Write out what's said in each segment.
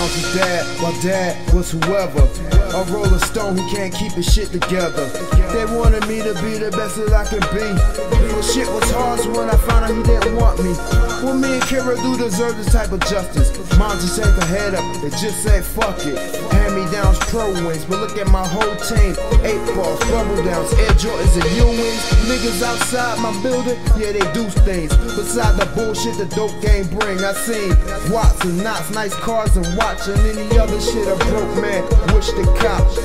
mom's his dad, while dad was whoever. A rolling stone who can't keep his shit together. They wanted me to be the best that I could be, but shit was hard, so when I found out he didn't want me. Well, me and Kira do deserve this type of justice. Mom just take her head up and just say fuck it. Hand-me-downs, pro wings, but look at my whole team. 8 balls, bubble downs, Air Jordans and U-wings. Niggas outside my building, yeah, they do things. Beside the bullshit the dope game bring, I seen watts and knots, nice cars and watch, and any other shit a broke man wish the cops.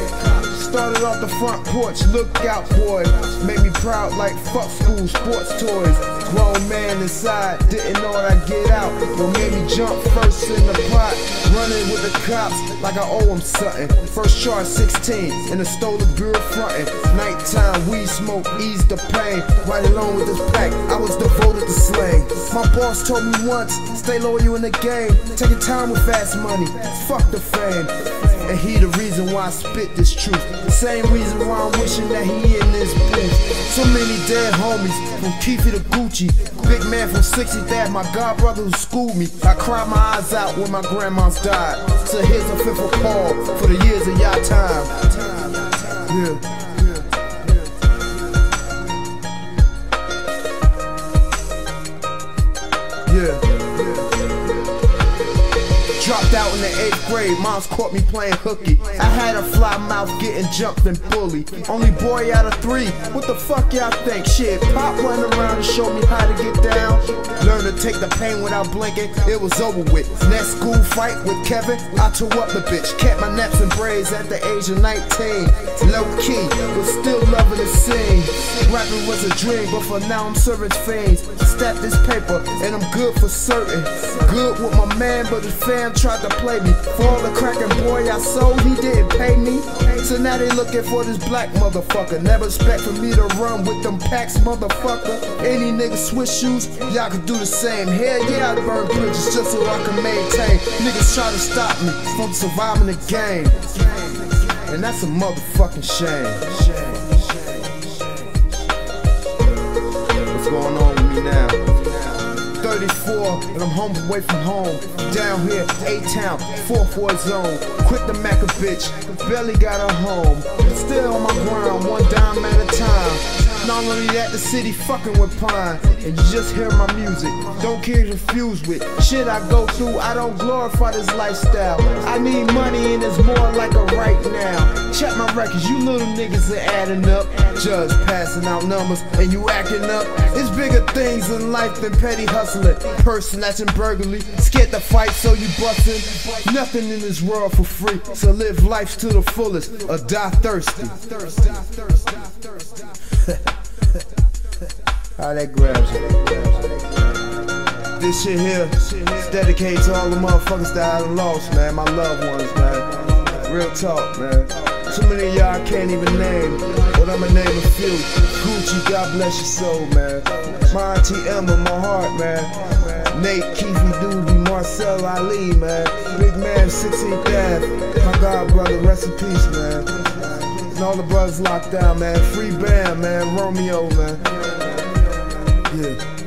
Started off the front porch, look out boy. Made me proud like fuck school, sports toys. Grown man inside, didn't know what I'd get out. What made me jump first in the pot, running with the cops like I owe them something. First charge 16, in a stolen bureau frontin'. Nighttime weed smoke, ease the pain. Right along with this pack, I was devoted to slang. My boss told me once, stay loyal in the game. Take your time with fast money, fuck the fame. And he the reason why I spit this truth. The same reason why I'm wishing that he in this booth. So many dead homies, from Keefy to Gucci. Big man from 60th Ave, my god brother who schooled me. I cried my eyes out when my grandma's died. So here's a fifth of Paul for the years of y'all time. Yeah. Dropped out in the 8th grade, moms caught me playing hooky. I had a fly mouth getting jumped and bullied. Only boy out of 3, what the fuck y'all think? Shit, Pop went around and showed me how to get down. Learned to take the pain without blinking, it was over with. Next school fight with Kevin, I tore up the bitch. Kept my naps and braids at the age of 19. Low key, but still loving the scene. Rapping was a dream, but for now I'm serving fiends. Stack this paper, and I'm good for certain. Good with my man, but his fam tried to play me. For all the crackin' boy I sold, he didn't pay me. So now they looking for this black motherfucker. Never expect for me to run with them packs, motherfucker. Any nigga switch shoes, y'all could do the same. Hell yeah, I burn bridges just so I can maintain. Niggas try to stop me from surviving the game, and that's a motherfucking shame. What's going on with me now? 34, and I'm home away from home. Down here, A-Town, 4-4 zone. Quit the Mac a bitch, barely got her home. Still on my ground, one dime at a time. Not only that, the city fucking with Pine. And you just hear my music, don't get confused with shit I go through. I don't glorify this lifestyle. I need money and it's more like a right now. Check my records, you little niggas are adding up. Judge passing out numbers and you acting up. It's bigger things in life than petty hustling. Purse snatching, burglary, scared to fight so you bustin'. Nothing in this world for free, so live life to the fullest or die thirsty. How that grabs you. This shit here is dedicated to all the motherfuckers that I done lost, man. My loved ones, man. Real talk, man. Too many of y'all I can't even name, but I'ma name a few. Gucci, God bless your soul, man. My auntie Emma, my heart, man. Nate, Keefy, Doobie, Marcel Ali, man. Big man, 16th Ave. My god brother, rest in peace, man. And all the brothers locked down, man. Free Bam, man. Romeo, man. Yeah.